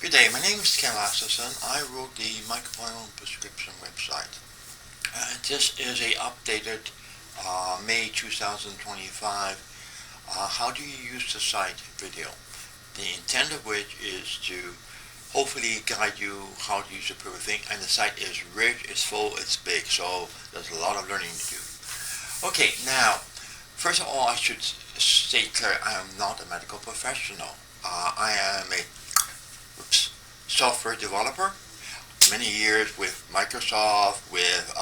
Good day, my name is Ken Lasterson. I wrote the Microbiome Prescription website. This is a updated May 2025 how do you use the site video. The intent of which is to hopefully guide you how to use the proper thing, and the site is rich, it's full, it's big, so there's a lot of learning to do. Okay, now, first of all I should state clear I am not a medical professional. I am a software developer, many years with Microsoft, with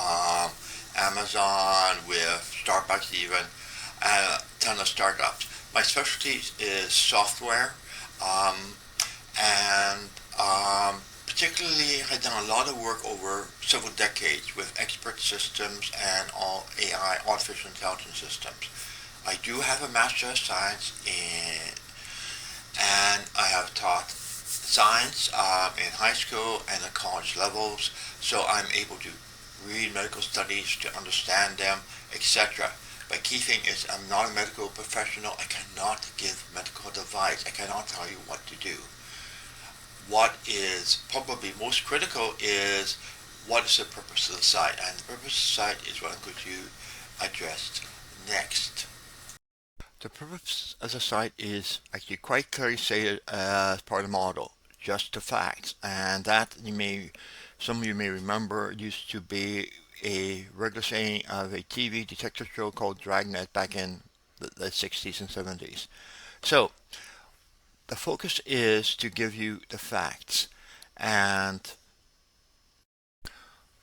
Amazon, with Starbucks even, and a ton of startups. My specialty is software, um, and particularly I've done a lot of work over several decades with expert systems and all AI, artificial intelligence systems. I do have a Master of Science and I have taught science in high school and at college levels, so I'm able to read medical studies to understand them, etc. But key thing is I'm not a medical professional. I cannot give medical advice. I cannot tell you what to do. What is probably most critical is what is the purpose of the site, and the purpose of the site is what I'm going to address next. The purpose of the site is actually quite clearly stated as part of the model, just the facts, and that some of you may remember used to be a regular saying of a TV detective show called Dragnet back in the 60s and 70s. So the focus is to give you the facts, and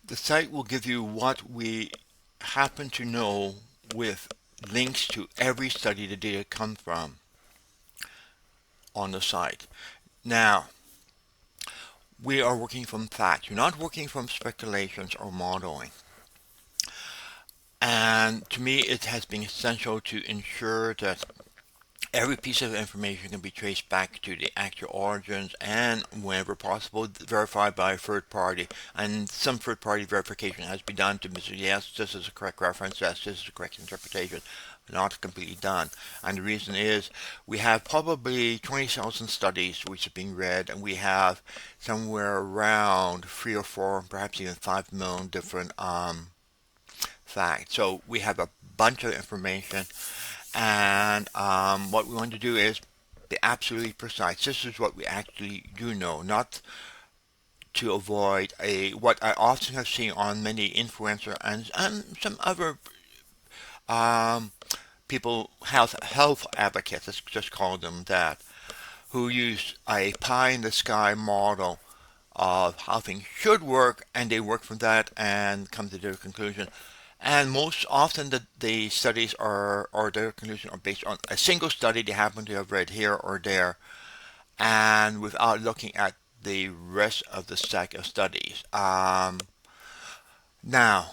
the site will give you what we happen to know with links to every study the data come from on the site. Now, we are working from facts. We're not working from speculations or modeling. And to me, it has been essential to ensure that every piece of information can be traced back to the actual origins and, whenever possible, verified by a third party. And some third party verification has been done to say, yes, this is a correct reference, yes, this is a correct interpretation. Not completely done. And the reason is we have probably 20,000 studies which are being read, and we have somewhere around 3 or 4, perhaps even 5 million different facts. So we have a bunch of information, and what we want to do is be absolutely precise. This is what we actually do know, not to avoid what I often have seen on many influencer and some other um, people, health advocates, let's just call them that, who use a pie in the sky model of how things should work, and they work from that and come to their conclusion. And most often the studies or their conclusion are based on a single study they happen to have read here or there, and without looking at the rest of the stack of studies. Now,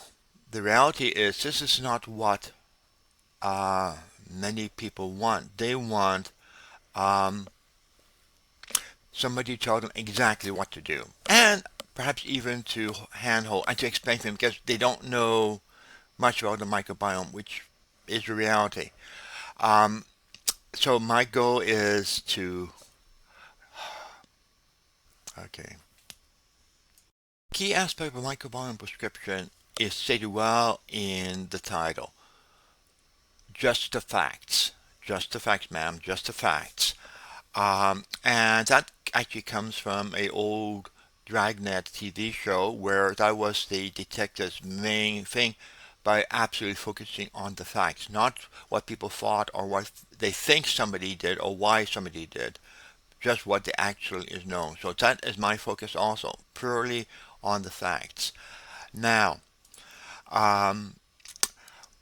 the reality is this is not what uh, many people want. They want um, somebody to tell them exactly what to do, and perhaps even to handhold and to explain to them because they don't know much about the microbiome, which is the reality. Um, so my goal is to, okay. Key aspect of microbiome prescription is stated well in the title. Just the facts. Just the facts, ma'am. Just the facts. And that actually comes from a old Dragnet TV show where that was the detective's main thing by absolutely focusing on the facts, not what people thought or what they think somebody did or why somebody did, just what they actually is known. So that is my focus also, purely on the facts. Now, um,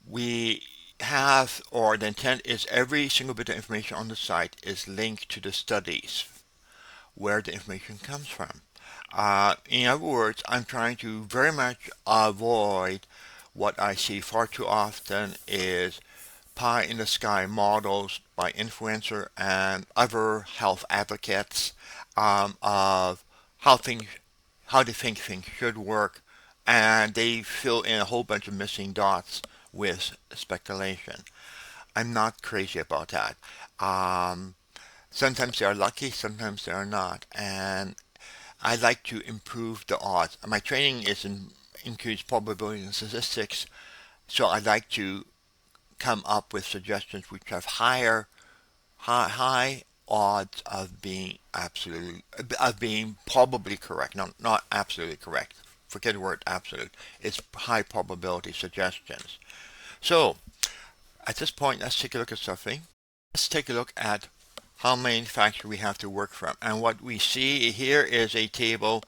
we have, or the intent is every single bit of information on the site is linked to the studies where the information comes from. In other words, I'm trying to very much avoid what I see far too often is pie in the sky models by influencer and other health advocates of how things, how they think things should work, and they fill in a whole bunch of missing dots with speculation. I'm not crazy about that. Um, Sometimes they are lucky, sometimes they are not, and I like to improve the odds. My training is in increased probability and statistics, so I like to come up with suggestions which have high odds of being probably correct, not absolutely correct. Forget the word absolute. It's high probability suggestions. So at this point, let's take a look at something. Let's take a look at how many facts we have to work from. And what we see here is a table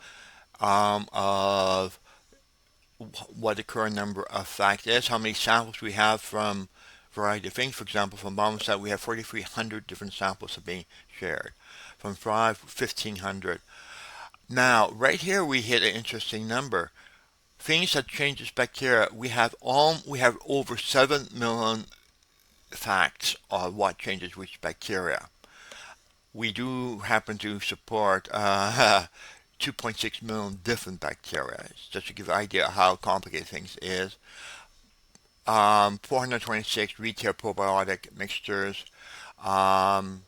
of what the current number of facts is, how many samples we have from a variety of things. For example, from biomsite, we have 4,300 different samples that are being shared. From Thrive, 1,500. Now, right here, we hit an interesting number. Things that changes bacteria, we have over 7 million facts of what changes which bacteria. We do happen to support 2.6 million different bacteria, just to give an idea of how complicated things is. 426 retail probiotic mixtures. Um,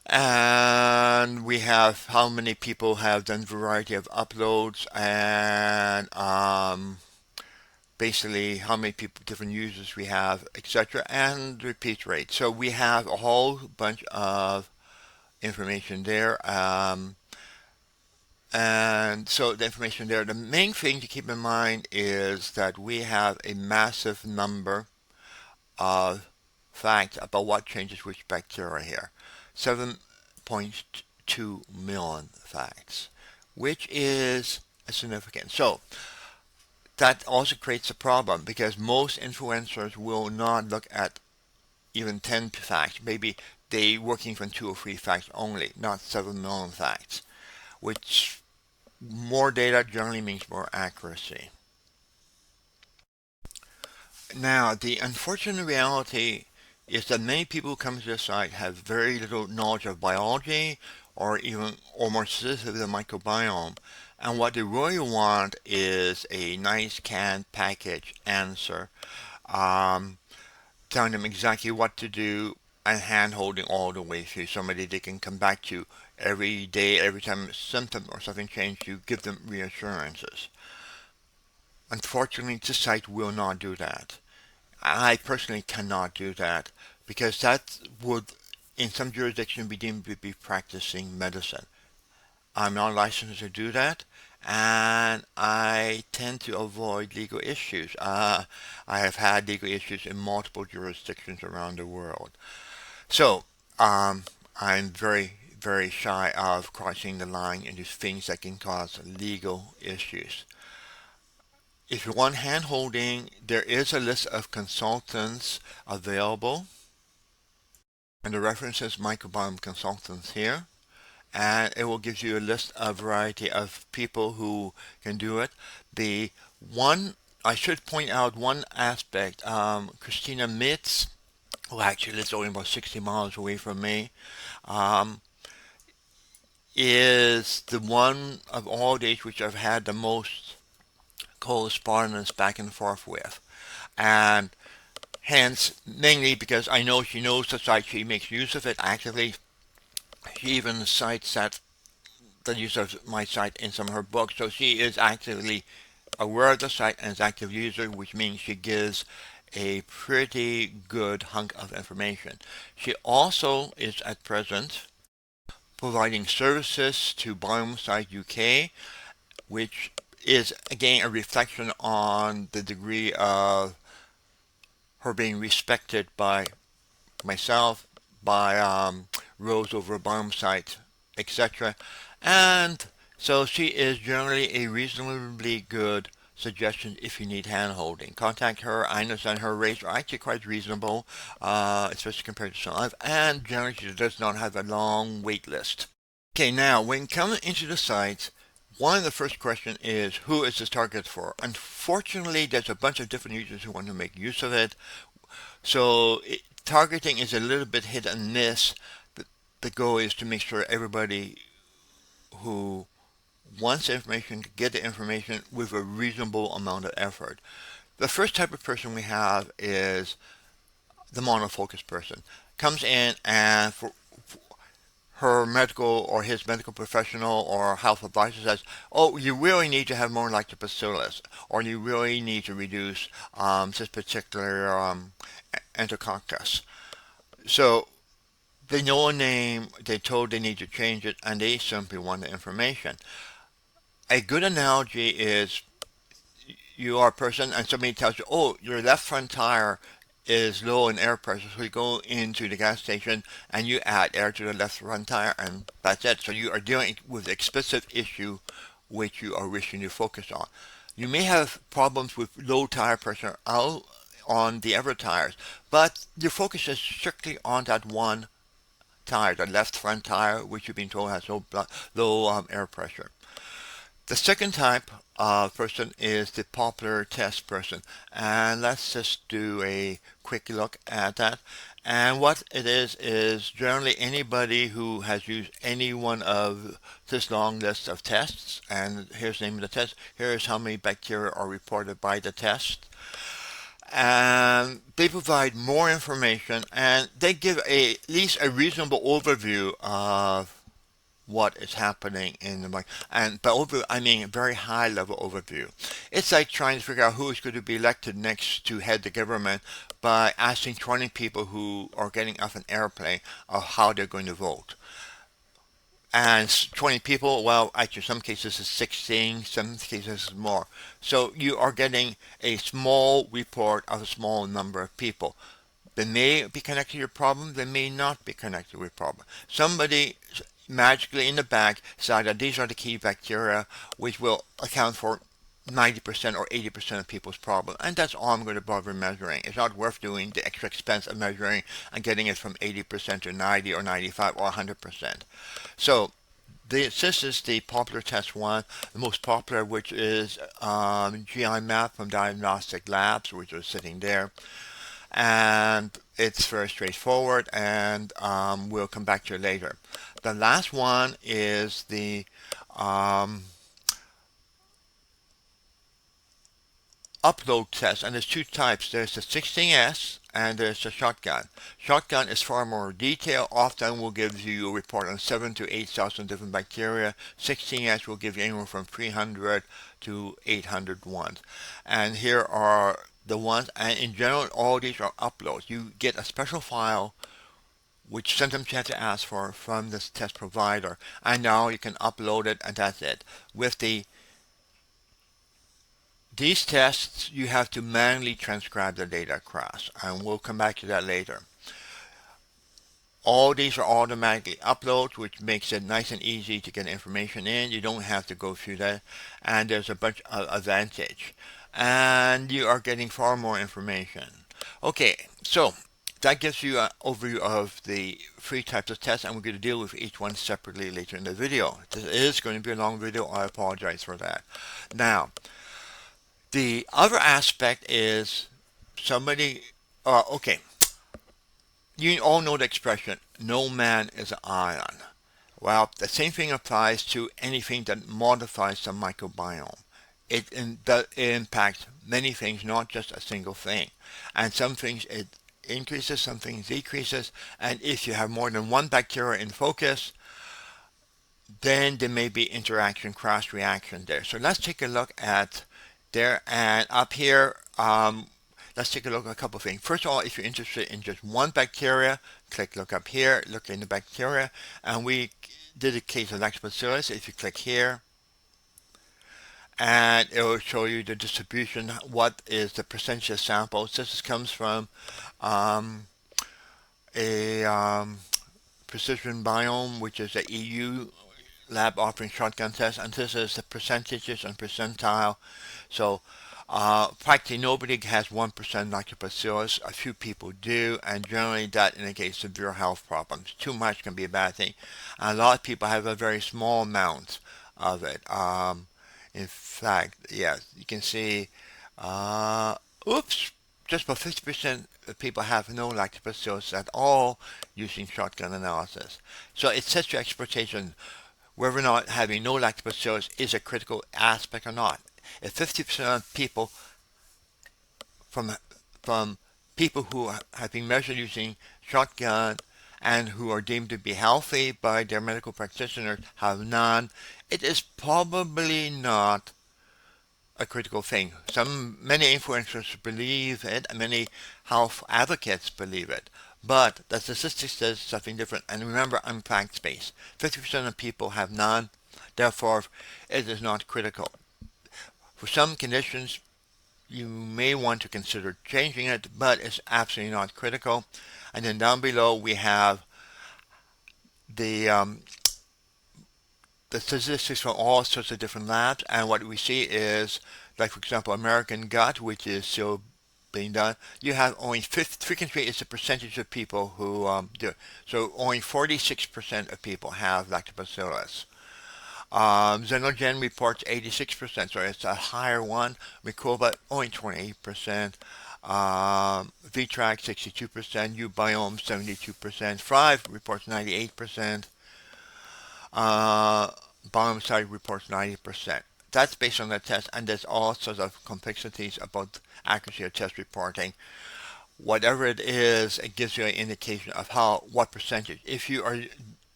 and we have how many people have done variety of uploads, and basically how many people, different users we have, etc., and repeat rate. So we have a whole bunch of information there. And so the information there, the main thing to keep in mind is that we have a massive number of facts about what changes which bacteria here. 7.2 million facts, which is significant. So that also creates a problem because most influencers will not look at even 10 facts. Maybe they working from 2 or 3 facts only, not 7 million facts, which more data generally means more accuracy. Now, the unfortunate reality is that many people who come to this site have very little knowledge of biology or more specifically the microbiome. And what they really want is a nice canned package answer, um, telling them exactly what to do and hand holding all the way through. Somebody they can come back to every day, every time a symptom or something changes, you give them reassurances. Unfortunately, this site will not do that. I personally cannot do that because that would, in some jurisdictions, be deemed to be practicing medicine. I'm not licensed to do that, and I tend to avoid legal issues. I have had legal issues in multiple jurisdictions around the world. So, I'm very shy of crossing the line into things that can cause legal issues. If you want hand holding, there is a list of consultants available, and the reference is Microbiome Consultants here. And it will give you a list of variety of people who can do it. The one I should point out one aspect. Christina Mitz, who actually lives only about 60 miles away from me, um, is the one of all days which I've had the most correspondence back and forth with. And hence, mainly because I know she knows the site, she makes use of it actively. She even cites the use of my site in some of her books, so she is actively aware of the site and is an active user, which means she gives a pretty good hunk of information. She also is at present providing services to Biomsite UK, which is again a reflection on the degree of her being respected by myself, by Rose over Biomsite, etc. And so she is generally a reasonably good suggestion if you need hand holding. Contact her. I understand her rates are actually quite reasonable, especially compared to some. And generally she does not have a long wait list. Okay, now when coming into the site, one of the first questions is who is this target for? Unfortunately, there's a bunch of different users who want to make use of it. So targeting is a little bit hit and miss. The goal is to make sure everybody who wants information can get the information with a reasonable amount of effort. The first type of person we have is the monofocus person. Comes in and for her medical or his medical professional or health advisor says, oh, you really need to have more lactobacillus, or you really need to reduce this particular enterococcus. So they know a name, they told they need to change it, and they simply want the information. A good analogy is you are a person and somebody tells you, oh, your left front tire is low in air pressure, so you go into the gas station and you add air to the left front tire, and that's it. So you are dealing with a specific issue which you are wishing to focus on. You may have problems with low tire pressure out on the other tires, but your focus is strictly on that one tire, the left front tire, which you've been told has low air pressure. The second type of person is the popular test person. And let's just do a quick look at that. And what it is generally anybody who has used any one of this long list of tests. And here's the name of the test. Here's how many bacteria are reported by the test. And they provide more information and they give at least a reasonable overview of what is happening in the market. And by over, I mean a very high level overview. It's like trying to figure out who is going to be elected next to head the government by asking 20 people who are getting off an airplane of how they're going to vote. And 20 people, well, actually, some cases it's 16, some cases it's more. So you are getting a small report of a small number of people. They may be connected to your problem, they may not be connected to your problem. Somebody magically in the back decide that these are the key bacteria which will account for 90% or 80% of people's problem, and that's all I'm going to bother measuring. It's not worth doing the extra expense of measuring and getting it from 80% to 90 or 95 or 100%. So this is the popular test one, the most popular, which is GI map from Diagnostic Labs, which are sitting there. And it's very straightforward, and we'll come back to it later. The last one is the upload test, and there's two types. There's the 16S and there's the shotgun. Shotgun is far more detailed. Often will give you a report on 7 to 8,000 different bacteria. 16S will give you anywhere from 300 to 800 ones. And here are the ones, and in general, all these are uploads. You get a special file which sometimes you have to ask for from this test provider, and now you can upload it, and that's it. With these tests, you have to manually transcribe the data across, and we'll come back to that later. All these are automatically uploaded, which makes it nice and easy to get information in. You don't have to go through that, and there's a bunch of advantage. And you are getting far more information. Okay, so that gives you an overview of the three types of tests, and we're going to deal with each one separately later in the video. This is going to be a long video. I apologize for that. Now, the other aspect is somebody, okay, you all know the expression, no man is an island. Well, the same thing applies to anything that modifies the microbiome. It impacts many things, not just a single thing. And some things it increases, some things decreases, and if you have more than one bacteria in focus, then there may be interaction, cross reaction there. So let's take a look at there, and up here, let's take a look at a couple of things. First of all, if you're interested in just one bacteria, click look up here, look in the bacteria, and we did a case of lactobacillus. If you click here, and it will show you the distribution, what is the percentage of samples. This comes from a Precision Biome, which is a EU lab offering shotgun test, and this is the percentages and percentile. So practically nobody has 1% lactobacillus. A few people do, and generally that indicates severe health problems. Too much can be a bad thing. And a lot of people have a very small amount of it. In fact, yes, you can see, oops, just about 50% of people have no lactobacillus at all using shotgun analysis. So it sets your expectation whether or not having no lactobacillus is a critical aspect or not. If 50% of people from people who have been measured using shotgun and who are deemed to be healthy by their medical practitioners have none, it is probably not a critical thing. Many influencers believe it, and many health advocates believe it. But the statistics says something different. And remember, I'm fact-based. 50% of people have none. Therefore, it is not critical. For some conditions, you may want to consider changing it, but it's absolutely not critical. And then down below, we have the um, the statistics from all sorts of different labs, and what we see is, like for example, American Gut, which is still being done. You have only frequency is the percentage of people who do it. So only 46% of people have lactobacillus. Xenogen reports 86%, so it's a higher one. Microbiome only 28%. VTRAC 62%, Ubiome 72%, Thrive reports 98%, uh, Biome site reports 90%. That's based on the test, and there's all sorts of complexities about accuracy of test reporting. Whatever it is, it gives you an indication of what percentage. If you are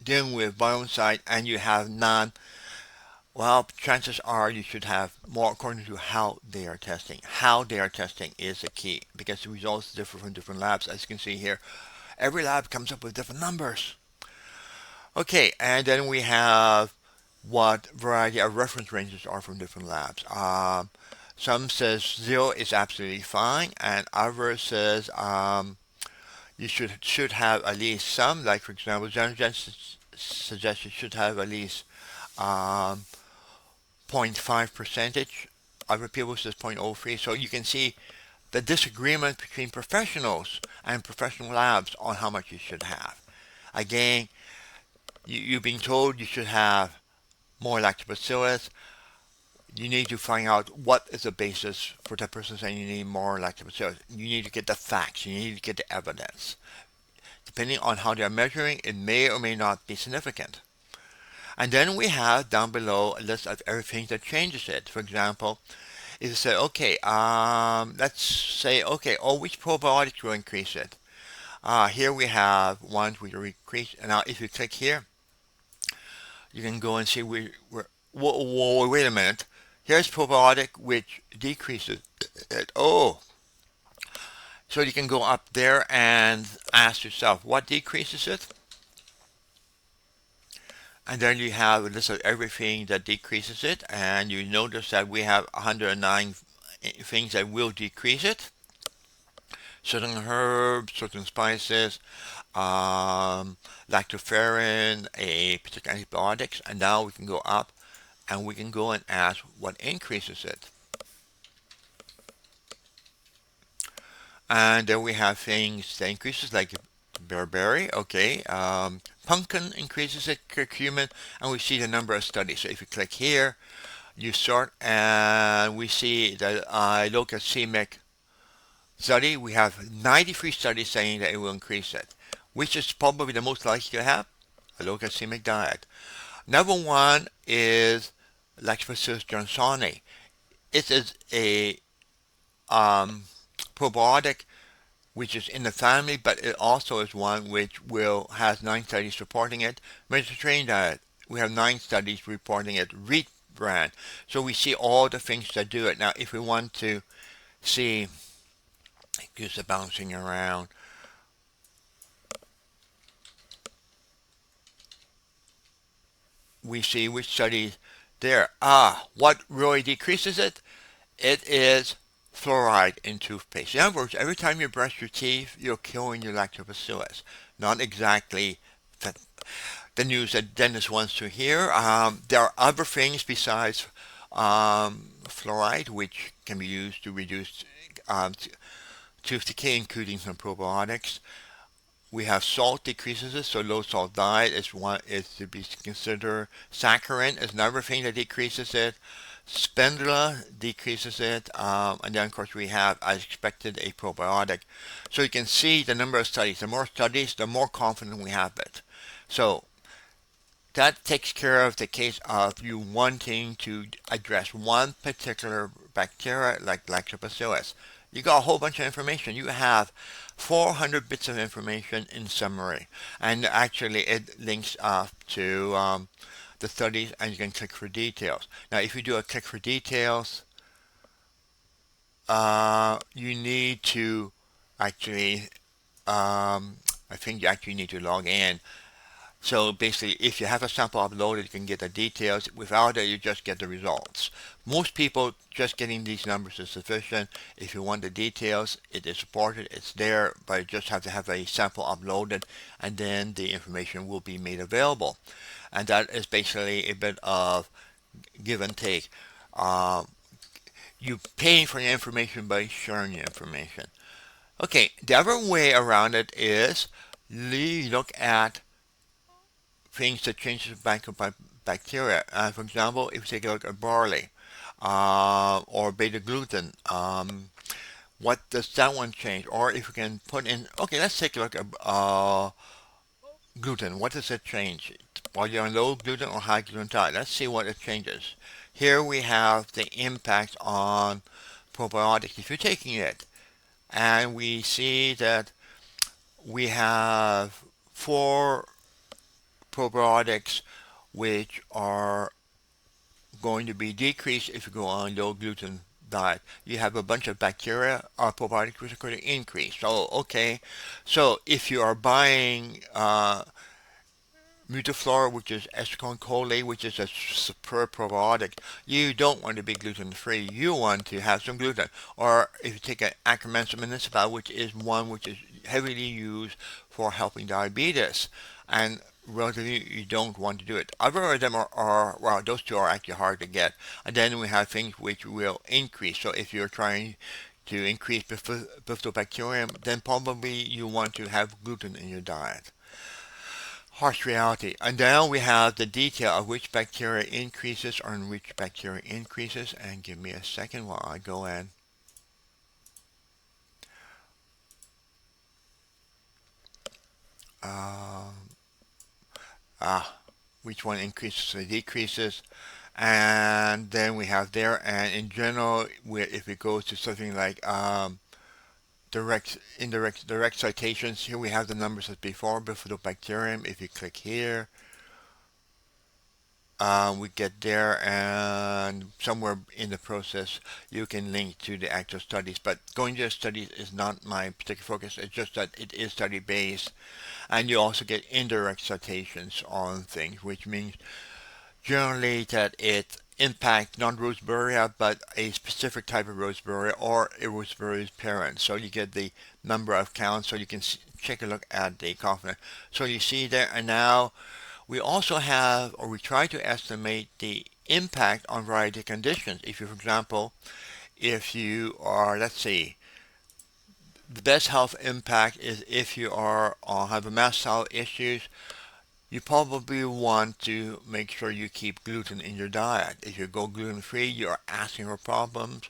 dealing with biome site and you have none, well, chances are you should have more according to how they are testing. How they are testing is the key because the results differ from different labs. As you can see here, every lab comes up with different numbers. Okay, and then we have what variety of reference ranges are from different labs. Some says 0 is absolutely fine, and others says you should have at least some. Like for example, Xenogen suggests you should have at least um, 0.5 percentage. Other people says 0.03. So you can see the disagreement between professionals and professional labs on how much you should have. Again, you're being told you should have more lactobacillus. You need to find out what is the basis for that person saying you need more lactobacillus. You need to get the facts. You need to get the evidence. Depending on how they're measuring, it may or may not be significant. And then we have down below a list of everything that changes it. For example, if you say, okay, let's say, okay, which probiotics will increase it? Here we have ones which will increase. Now, if you click here, you can go and see wait a minute. Here's probiotic which decreases it. Oh, so you can go up there and ask yourself what decreases it, and then you have a list of everything that decreases it, and you notice that we have 109 things that will decrease it. Certain herbs, certain spices, lactoferrin, a particular antibiotics, and now we can go up and we can go and ask what increases it. And then we have things that increases like bearberry, okay. Pumpkin increases it, curcumin, and we see the number of studies. So if you click here, you sort, and we see that lococemic study, we have 93 studies saying that it will increase it, which is probably the most likely to have a lococemic diet. Number one is Lactobacillus johnsoni. It is a probiotic which is in the family, but it also is one which has 9 studies supporting it. Mediterranean diet, we have 9 studies reporting it. Wheat bran. So we see all the things that do it. Now, if we want to see, excuse the bouncing around, we see which studies there. What really decreases it? It is fluoride in toothpaste. In other words, every time you brush your teeth, you're killing your lactobacillus. Not exactly the news that Dennis wants to hear. There are other things besides fluoride which can be used to reduce tooth decay, including some probiotics. We have salt decreases it, so low salt diet is to be considered. Saccharin is another thing that decreases it. Spendula decreases it, and then of course we have, as expected, a probiotic. So you can see the number of studies. The more studies, the more confident we have it. So that takes care of the case of you wanting to address one particular bacteria like lactobacillus. You got a whole bunch of information. You have 400 bits of information in summary. And actually, it links up to the studies, and you can click for details. Now, if you do a click for details, you need to actually, I think you actually need to log in. So basically, if you have a sample uploaded, you can get the details. Without it, you just get the results. Most people, just getting these numbers is sufficient. If you want the details, it is supported, it's there, but you just have to have a sample uploaded, and then the information will be made available. And that is basically a bit of give and take. Uh, you paying for your information by sharing your information. Okay, the other way around it is look at things that change the bacteria. For example, if you take a look at barley or beta gluten, what does that one change? Or if you can put in, okay, let's take a look at gluten. What does it change? While you're on low gluten or high gluten diet, let's see what it changes. Here we have the impact on probiotics if you're taking it. And we see that we have four probiotics which are going to be decreased if you go on low gluten diet. You have a bunch of bacteria or probiotics which are going to increase. So, okay, so if you are buying Mutaflora, which is escherichia which is a superb probiotic, you don't want to be gluten free. You want to have some gluten. Or if you take an Akkermansia municipal, which is one which is heavily used for helping diabetes, and relatively you don't want to do it. Other of them are well, those two are actually hard to get. And then we have things which will increase. So if you're trying to increase bifidobacterium, then probably you want to have gluten in your diet. Harsh reality. And now we have the detail of which bacteria increases or in which bacteria increases. And give me a second while I go in. Um, which one increases or decreases. And then we have there, and in general, if it goes to something like direct citations, here we have the numbers as before, bifidobacterium. If you click here, we get there, and somewhere in the process you can link to the actual studies, but going to the studies is not my particular focus. It's just that it is study based, and you also get indirect citations on things, which means generally that it impacts not Roseburia but a specific type of Roseburia or a Roseburia's parent. So you get the number of counts, so you can check a look at the confidence. So you see there, and now we also have, or we try to estimate the impact on variety conditions. If you, for example, if you are, let's see, the best health impact is if you are have a mast cell issues, you probably want to make sure you keep gluten in your diet. If you go gluten free, you're asking for problems.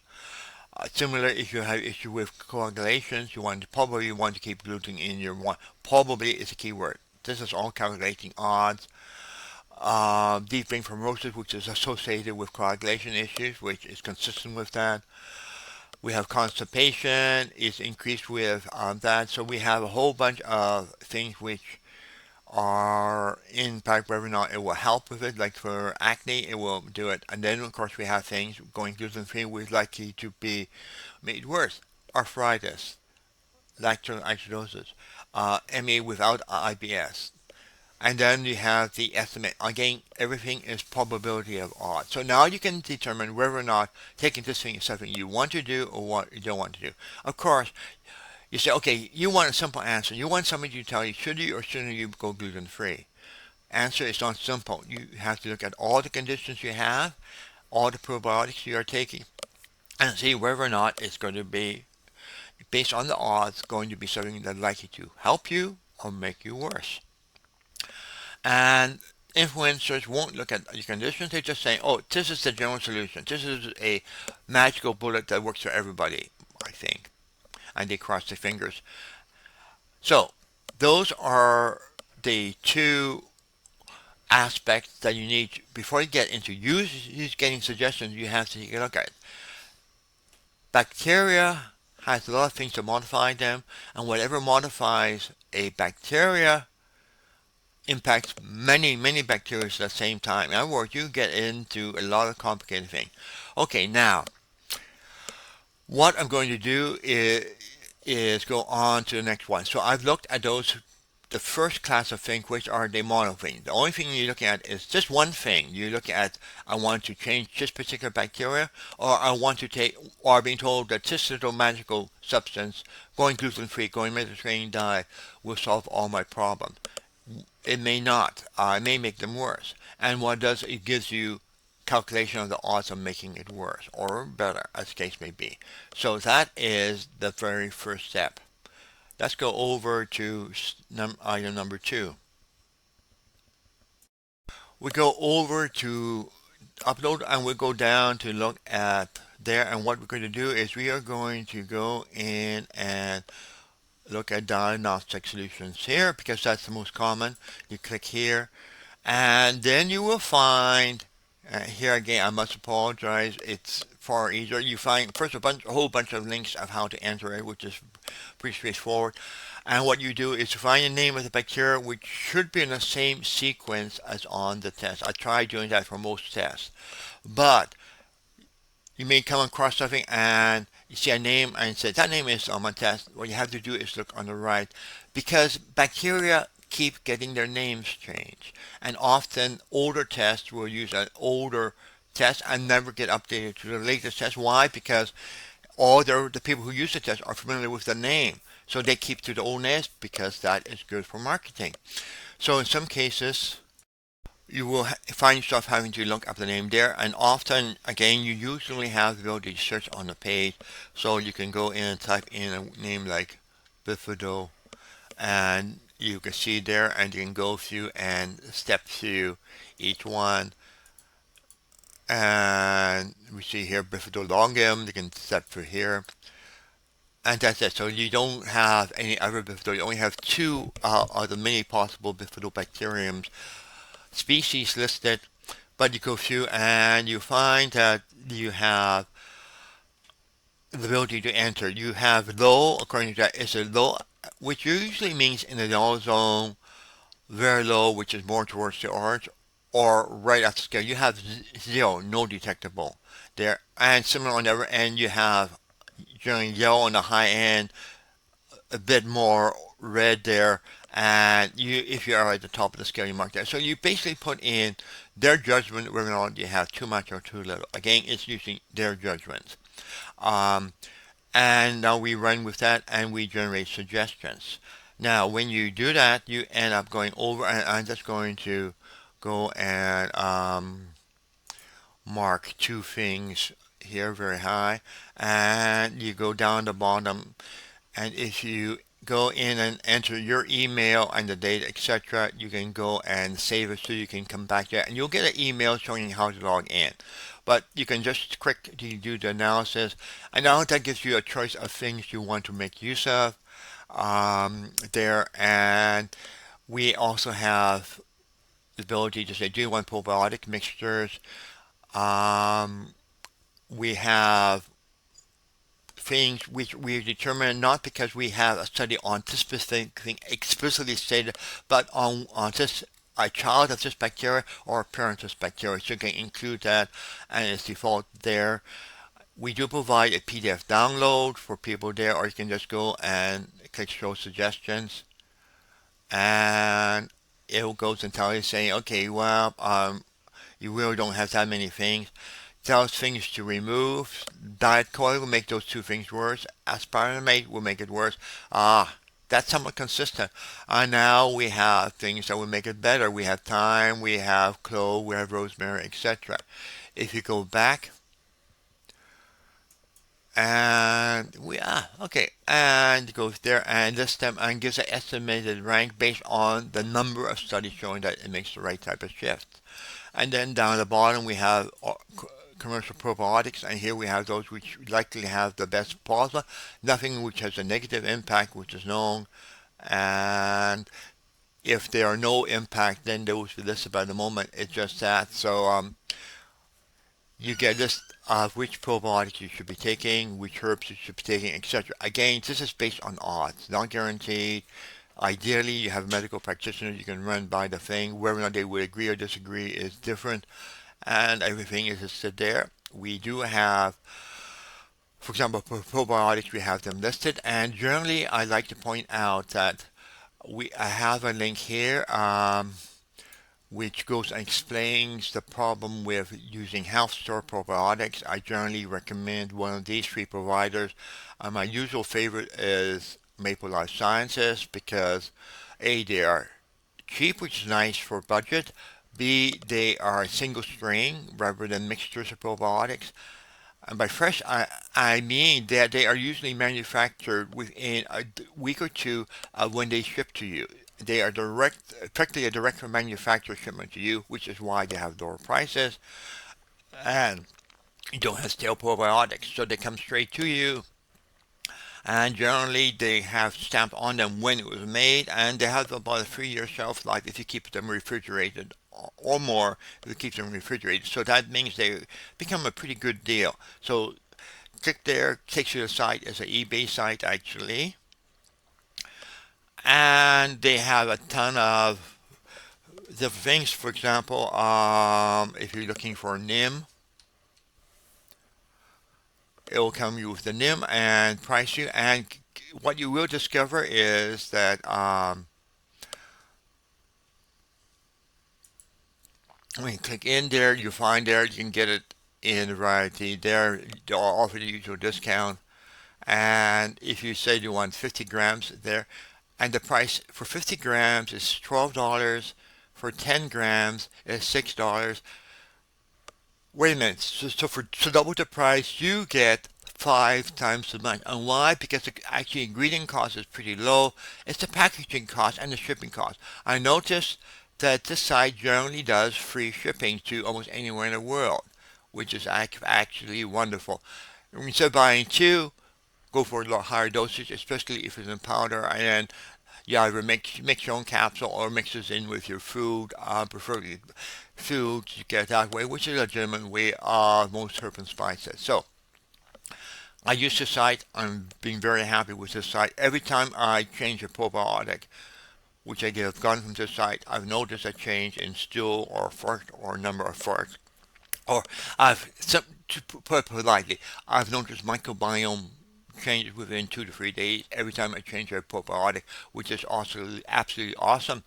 Similar, if you have issue with coagulations, you probably want to keep gluten in your one. Probably is a key word. This is all calculating odds. Deep vein thrombosis, which is associated with coagulation issues, which is consistent with that. We have constipation is increased with that. So we have a whole bunch of things which are impact whether or not it will help with it. Like for acne, it will do it. And then of course we have things going gluten free with likely to be made worse. Arthritis, lactose ME without IBS. And then you have the estimate. Again, everything is probability of odds. So now you can determine whether or not taking this thing is something you want to do or what you don't want to do. Of course, you say, okay, you want a simple answer. You want somebody to tell you, should you or shouldn't you go gluten free? Answer is not simple. You have to look at all the conditions you have, all the probiotics you are taking, and see whether or not it's going to be, based on the odds, going to be something that's likely to help you or make you worse. And influencers won't look at your conditions. They just say, oh, this is the general solution. This is a magical bullet that works for everybody, I think. And they cross their fingers. So, those are the two aspects that you need before you get into use getting suggestions. You have to take a look at it. Bacteria has a lot of things to modify them, and whatever modifies a bacteria impacts many, many bacteria at the same time. In other words, you get into a lot of complicated things. Okay, now, what I'm going to do is go on to the next one. So I've looked at those, the first class of things, which are the mono things. The only thing you're looking at is just one thing. You look at, I want to change this particular bacteria, or I want to take, or being told that this little magical substance, going gluten-free, going Mediterranean diet, will solve all my problems. It may not. It may make them worse. And what it does, it gives you calculation of the odds of making it worse or better, as the case may be. So that is the very first step. Let's go over to item number 2. We go over to upload and we go down to look at there, and what we're going to do is we are going to go in and look at diagnostic solutions here because that's the most common. You click here and then you will find here again, I must apologize, it's far easier. You find first a whole bunch of links of how to enter it, which is pretty straightforward. And what you do is to find the name of the bacteria, which should be in the same sequence as on the test. I tried doing that for most tests, but you may come across something and you see a name and say that name is on my test. What you have to do is look on the right, because bacteria keep getting their names changed, and often older tests will use an older test and never get updated to the latest test. Why? Because all the people who use the test are familiar with the name, so they keep to the old names because that is good for marketing. So in some cases you will find yourself having to look up the name there, and often again you usually have the ability to search on the page, so you can go in and type in a name like bifido, and you can see there, and you can go through and step through each one. And we see here bifidolongum, you can step through here, and that's it. So you don't have any other bifido, you only have two of the many possible bifidobacteriums species listed, but you go through and you find that you have the ability to enter. You have low, according to that, is a low, which usually means in the null zone, very low, which is more towards the orange, or right at the scale. You have 0, no detectable there. And similar on the other end, you have generally yellow on the high end, a bit more red there, and if you are at the top of the scale, you mark that. So you basically put in their judgment whether or not you have too much or too little. Again, it's using their judgments. And now we run with that and we generate suggestions. Now, when you do that, you end up going over, and I'm just going to go and mark 2 things here very high, and you go down the bottom, and if you go in and enter your email and the date, etc., you can go and save it so you can come back there and you'll get an email showing you how to log in. But you can just quickly do the analysis, and now that gives you a choice of things you want to make use of there. And we also have the ability to say, do you want probiotic mixtures? We have things which we determine not because we have a study on this specific thing explicitly stated, but on this a child of this bacteria or a parent of this bacteria. So you can include that, and it's default there. We do provide a PDF download for people there, or you can just go and click show suggestions, and it goes and tell you saying, okay, well, you really don't have that many things. Those things to remove. Diet cola will make those 2 things worse. Aspartame will make it worse. That's somewhat consistent. Now we have things that will make it better. We have thyme, we have clove, we have rosemary, etc. If you go back, and okay, and goes there and this time and gives an estimated rank based on the number of studies showing that it makes the right type of shift. And then down at the bottom we have commercial probiotics, and here we have those which likely have the best plasma, nothing which has a negative impact, which is known, and if there are no impact, then those we listed by the moment, it's just that. So You get a list of which probiotics you should be taking, which herbs you should be taking, etc. Again, this is based on odds, not guaranteed. Ideally, you have a medical practitioner you can run by the thing. Whether or not they would agree or disagree is different, and everything is listed there. We do have, for example, probiotics, we have them listed, and generally, I like to point out that I have a link here. Which goes and explains the problem with using health store probiotics. I generally recommend one of these three providers. My usual favorite is Maple Life Sciences because A, they are cheap, which is nice for budget. B, they are single strain rather than mixtures of probiotics. And by fresh, I mean that they are usually manufactured within a week or two of when they ship to you. They are practically a direct from manufacturer shipment to you, which is why they have lower prices. And you don't have stale probiotics, so they come straight to you. And generally, they have stamped on them when it was made, and they have about a 3 year shelf life if you keep them refrigerated, or more if you keep them refrigerated. So that means they become a pretty good deal. So click there, takes you to the site. It's an eBay site actually, and they have a ton of different things. For example, if you're looking for NIM, it will come you with the NIM and price you. And what you will discover is that when you click in there, you find there you can get it in a variety. There, they'll offer the usual discount. And if you say you want 50 grams there, and the price for 50 grams is $12, for 10 grams is $6. Wait a minute, so double the price, you get 5 times the money. And why? Because the actually ingredient cost is pretty low. It's the packaging cost and the shipping cost. I noticed that this site generally does free shipping to almost anywhere in the world, which is actually wonderful. Instead of buying two, go for a lot higher dosage, especially if it's in powder, and then you either mix your own capsule or mix this in with your food, preferably food to get that way, which is a legitimate way of most herb and spices. So I use this site. I'm being very happy with this site. Every time I change a probiotic, which I have gotten from this site, I've noticed a change in stool or fart or number of farts. Or to put it politely, I've noticed microbiome changes within 2 to 3 days every time I change a probiotic, which is also absolutely awesome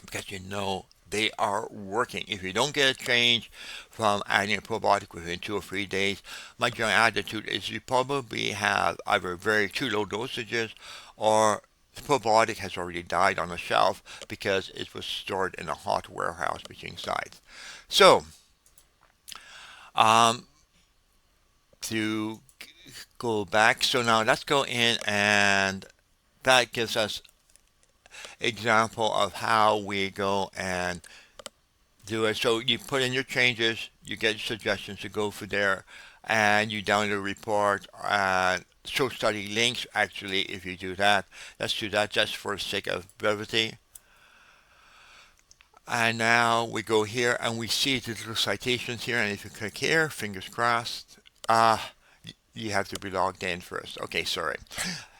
because you know they are working. If you don't get a change from adding a probiotic within 2 or 3 days, my general attitude is you probably have either very too low dosages or the probiotic has already died on the shelf because it was stored in a hot warehouse between sites. So, um, to go back, so now let's go in and that gives us example of how we go and do it. So you put in your changes, you get suggestions to go for there, and you download a report and show study links. Actually, if you do that, let's do that just for the sake of brevity. And now we go here and we see the little citations here. And if you click here, fingers crossed, you have to be logged in first. Okay, sorry.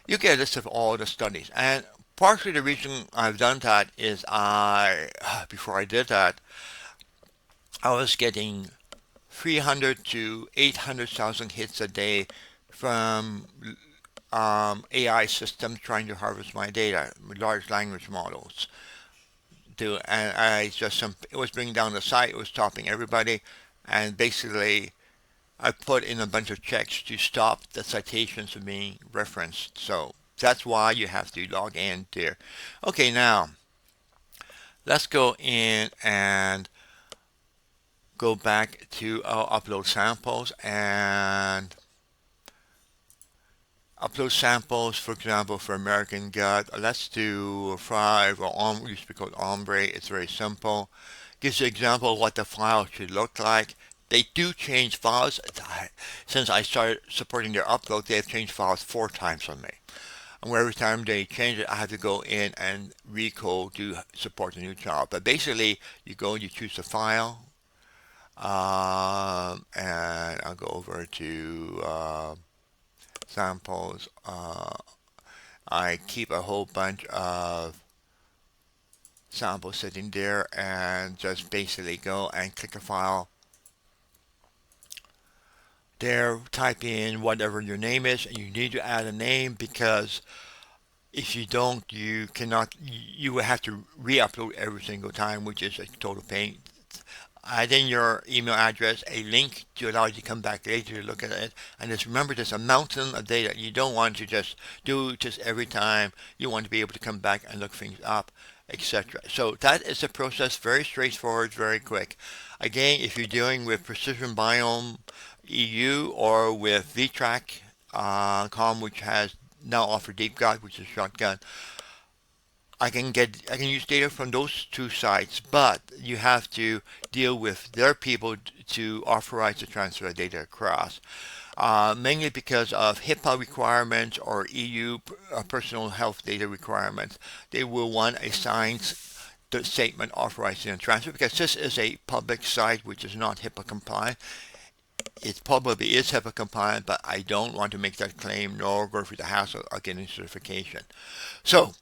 You get a list of all the studies. And partially the reason I've done that is before I did that, I was getting 300 to 800,000 hits a day from AI systems trying to harvest my data, large language models. And it was bringing down the site, it was stopping everybody, and basically I put in a bunch of checks to stop the citations from being referenced. So that's why you have to log in there. Okay, now let's go in and go back to our upload samples and upload samples, for example, for American Gut. Let's do 5 or used to be called Ombre. It's very simple. Gives you an example of what the file should look like. They do change files. Since I started supporting their upload, they have changed files 4 times on me. And where every time they change it, I have to go in and recode to support the new child. But basically, you go and you choose the file, and over to samples. I keep a whole bunch of samples sitting there and just basically go and click a file there, type in whatever your name is, and you need to add a name because if you don't, you cannot, you will have to re-upload every single time, which is a total pain. Add in your email address, a link to allow you to come back later to look at it. And just remember, there's a mountain of data. You don't want to just do just every time. You want to be able to come back and look things up, etc. So that is the process. Very straightforward, very quick. Again, if you're dealing with Precision Biome EU or with VTrack.com, which has now offered DeepGuide, which is shotgun, I can use data from those two sites, but you have to deal with their people to authorize the transfer of data across. Mainly because of HIPAA requirements or EU personal health data requirements. They will want a signed statement authorizing the transfer because this is a public site which is not HIPAA compliant. It probably is HIPAA compliant, but I don't want to make that claim nor go through the hassle of getting certification. So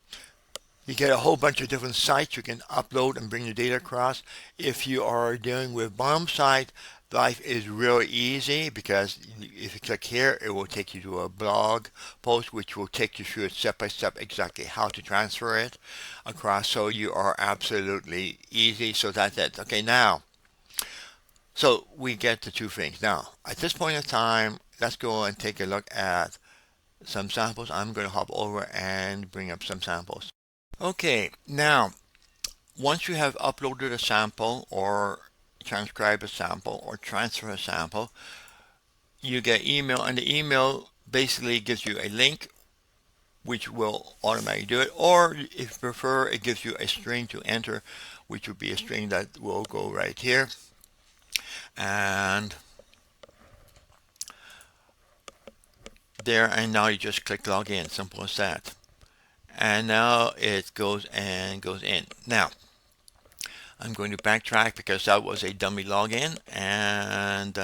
you get a whole bunch of different sites you can upload and bring your data across. If you are dealing with Biome site, life is really easy because if you click here, it will take you to a blog post which will take you through it step by step exactly how to transfer it across. So you are absolutely easy. So that's it. Okay, now, so we get the two things. Now, at this point in time, let's go and take a look at some samples. I'm going to hop over and bring up some samples. Okay, now, once you have uploaded a sample or transcribed a sample or transfer a sample, you get email, and the email basically gives you a link which will automatically do it, or if you prefer, it gives you a string to enter, which would be a string that will go right here. And there, and now you just click login, simple as that. And now it goes in. Now, I'm going to backtrack because that was a dummy login, and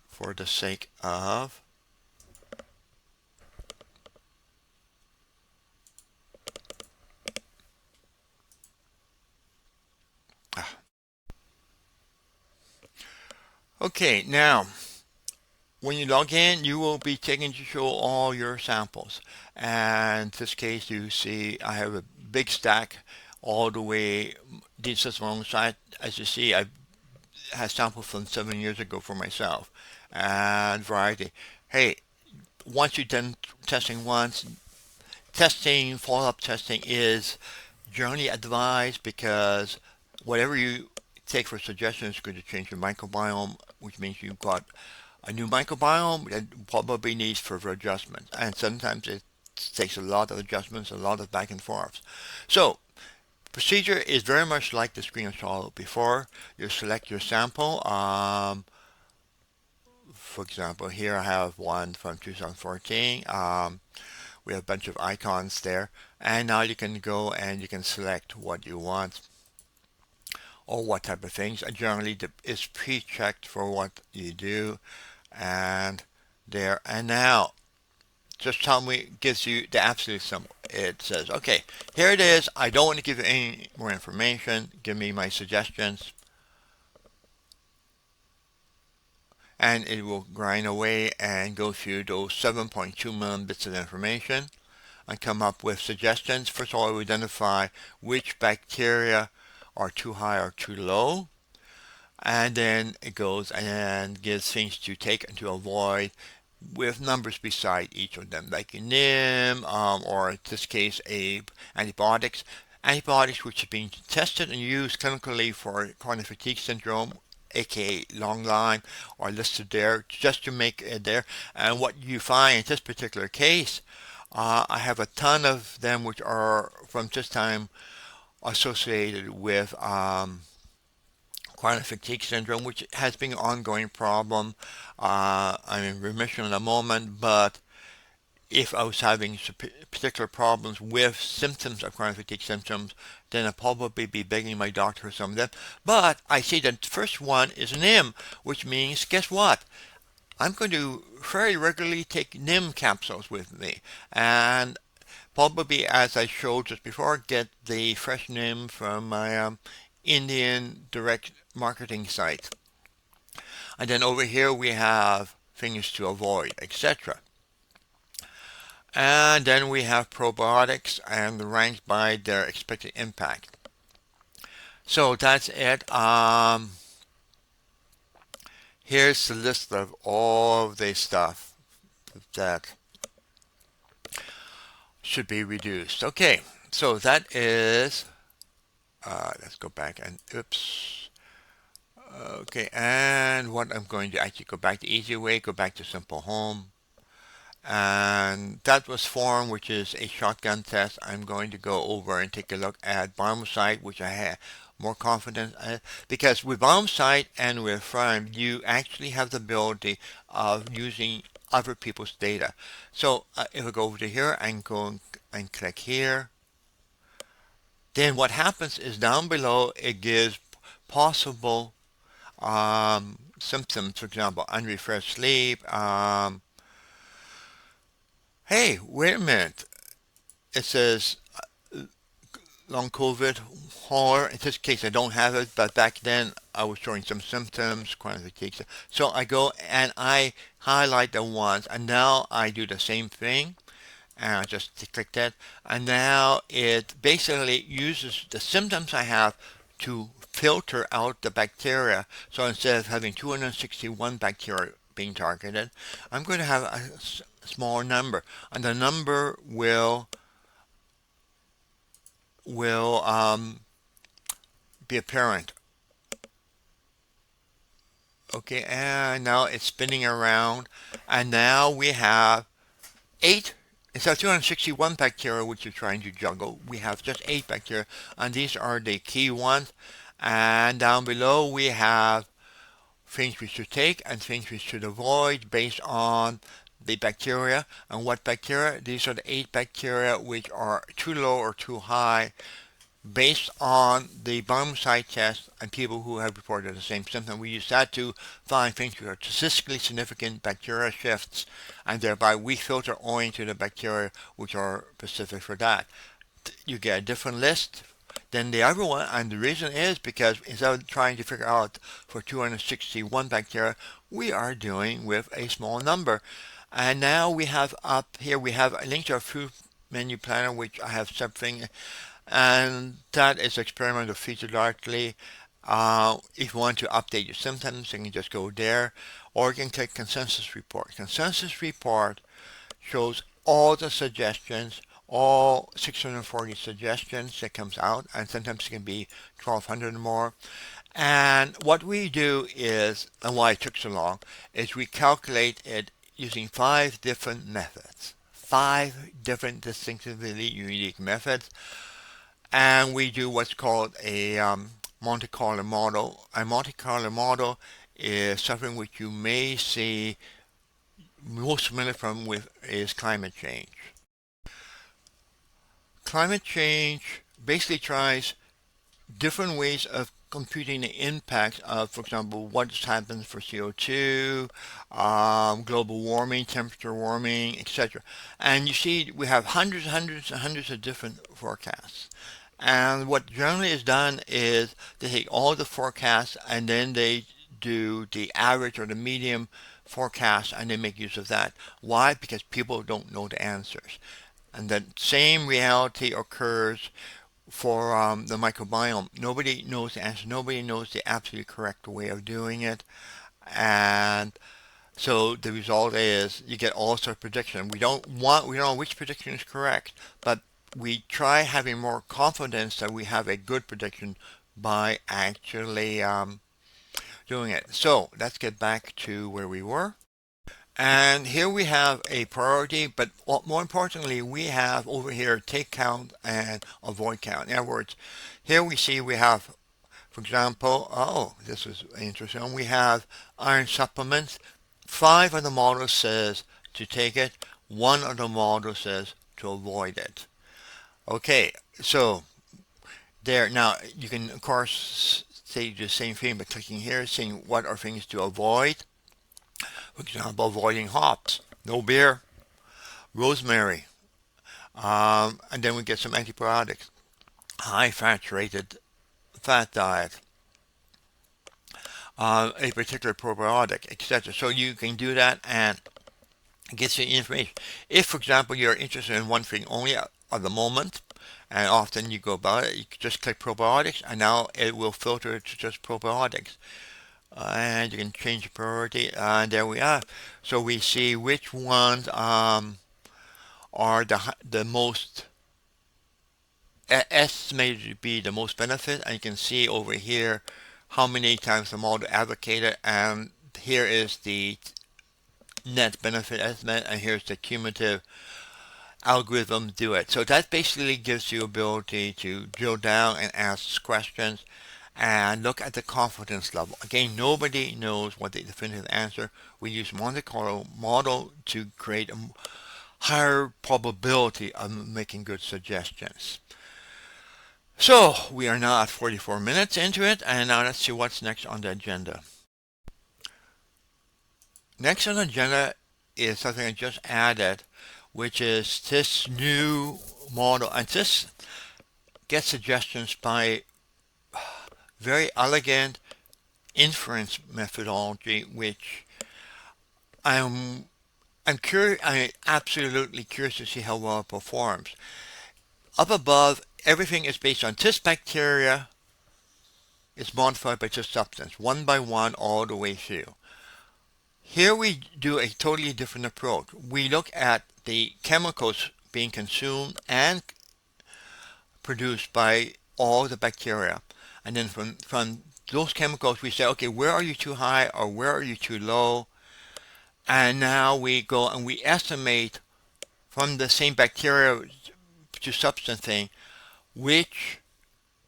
for the sake of okay, now when you log in, you will be taken to show all your samples. And in this case, you see I have a big stack all the way. This is my own site. As you see, I had samples from 7 years ago for myself and variety. Hey, once you've done testing once, testing, follow-up testing is generally advised because whatever you take for suggestions is going to change your microbiome, which means you've got a new microbiome that probably needs further adjustments. And sometimes it takes a lot of adjustments, a lot of back and forth. So, procedure is very much like the screen I saw before. You select your sample. For example, here I have one from 2014. We have a bunch of icons there. And now you can go and you can select what you want or what type of things. And generally, it's pre-checked for what you do. And there. And now, just tell me, gives you the absolute symbol. It says, okay, here it is. I don't want to give you any more information. Give me my suggestions. And it will grind away and go through those 7.2 million bits of information and come up with suggestions. First of all, it will identify which bacteria are too high or too low. And then it goes and gives things to take and to avoid with numbers beside each of them, like NIM, or in this case, antibiotics. Antibiotics which are being tested and used clinically for chronic fatigue syndrome, aka long line, are listed there just to make it there. And what you find in this particular case, I have a ton of them which are from this time associated with chronic fatigue syndrome, which has been an ongoing problem. I'm in remission at the moment, but if I was having particular problems with symptoms of chronic fatigue symptoms, then I'd probably be begging my doctor for some of them. But I see that the first one is NIM, which means, guess what? I'm going to very regularly take NIM capsules with me. And probably, as I showed just before, get the fresh NIM from my Indian direct marketing site. And then over here we have things to avoid, etc. And then we have probiotics and ranked by their expected impact. So that's it. Here's the list of all of the stuff that should be reduced. Okay, so that is, let's go back and, oops. Okay, and what I'm going to actually go back the easy way, go back to Simple Home. And that was form, which is a shotgun test. I'm going to go over and take a look at Biomsite, which I have more confidence in, because with Biomsite and with Frame, you actually have the ability of using other people's data. So if I go over to here and go and click here, then what happens is down below it gives possible symptoms, for example, unrefreshed sleep. Hey, wait a minute. It says long COVID, or in this case I don't have it, but back then I was showing some symptoms, chronic fatigue. So I go and I highlight the ones, and now I do the same thing, and I just click that, and now it basically uses the symptoms I have to filter out the bacteria. So instead of having 261 bacteria being targeted, I'm going to have a smaller number, and the number will be apparent. Okay, and now it's spinning around, and now we have 8. Instead of 261 bacteria, which you're trying to juggle, we have just 8 bacteria, and these are the key ones. And down below we have things we should take and things we should avoid based on the bacteria. And what bacteria? These are the 8 bacteria which are too low or too high based on the Biomsite test and people who have reported the same symptom. We use that to find things which are statistically significant bacteria shifts, and thereby we filter only to the bacteria which are specific for that. You get a different list than the other one, and the reason is because instead of trying to figure out for 261 bacteria, we are doing with a small number. And now we have up here, we have a link to our food menu planner, which I have something, and that is experimental feature directly. If you want to update your symptoms, you can just go there, or you can click consensus report. Consensus report shows all the suggestions, all 640 suggestions that comes out, and sometimes it can be 1200 or more. And what we do is, and why it took so long, is we calculate it using 5 different methods. 5 different distinctively unique methods. And we do what's called a Monte Carlo model. A Monte Carlo model is something which you may see most familiar from with is climate change. Climate change basically tries different ways of computing the impact of, for example, what happens for CO2, global warming, temperature warming, etc. And you see we have hundreds and hundreds and hundreds of different forecasts. And what generally is done is they take all the forecasts and then they do the average or the medium forecast and they make use of that. Why? Because people don't know the answers. And the same reality occurs for the microbiome. Nobody knows the answer. Nobody knows the absolutely correct way of doing it. And so the result is you get all sorts of prediction. We don't know which prediction is correct, but we try having more confidence that we have a good prediction by actually doing it. So let's get back to where we were. And here we have a priority, but more importantly, we have over here take count and avoid count. In other words, here we see we have, for example, oh, this is interesting. We have iron supplements. 5 of the models says to take it. one of the models says to avoid it. Okay, so there. Now you can of course say the same thing by clicking here, saying what are things to avoid. For example, avoiding hops, no beer, rosemary, and then we get some antibiotics, high saturated fat diet, a particular probiotic, etc. So you can do that and it gets you information. If, for example, you're interested in one thing only at the moment, and often you go about it, you can just click probiotics, and now it will filter it to just probiotics. And you can change the priority, and there we are. So we see which ones are the most estimated to be the most benefit, and you can see over here how many times the model advocated, and here is the net benefit estimate, and here's the cumulative algorithm do it. So that basically gives you ability to drill down and ask questions and look at the confidence level. Again, nobody knows what the definitive answer. We use Monte Carlo model to create a higher probability of making good suggestions. So we are now at 44 minutes into it, and now let's see what's next on the agenda. Next on the agenda is something I just added, which is this new model, and this gets suggestions by very elegant inference methodology, which I'm absolutely curious to see how well it performs. Up above, everything is based on this bacteria is modified by this substance, one by one all the way through. Here we do a totally different approach. We look at the chemicals being consumed and produced by all the bacteria. And then from those chemicals, we say, okay, where are you too high or where are you too low? And now we go and we estimate from the same bacteria to substance thing, which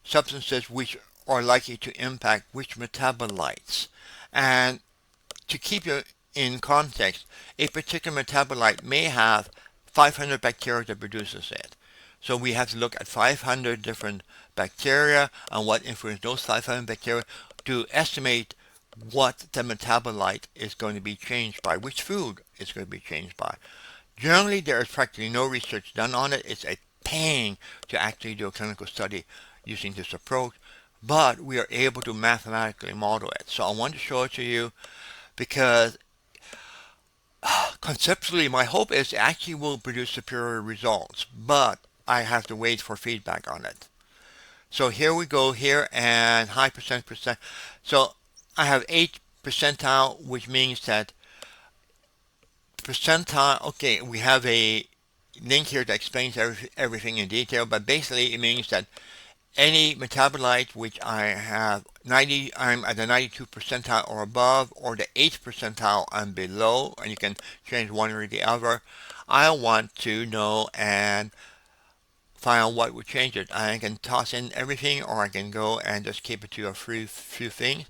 substances which are likely to impact which metabolites. And to keep you in context, a particular metabolite may have 500 bacteria that produces it. So we have to look at 500 different bacteria and what influence those 500 bacteria to estimate what the metabolite is going to be changed by, which food is going to be changed by. Generally, there is practically no research done on it. It's a pain to actually do a clinical study using this approach, but we are able to mathematically model it. So I want to show it to you because conceptually my hope is it actually will produce superior results, but I have to wait for feedback on it. So here we go here, and high percent. So I have 8 percentile, which means that percentile, okay, we have a link here that explains everything in detail, but basically it means that any metabolite which I have 90, I'm at the 92 percentile or above, or the 8th percentile I'm below, and you can change one or the other. I want to know and find out what would change it. I can toss in everything, or I can go and just keep it to a few things.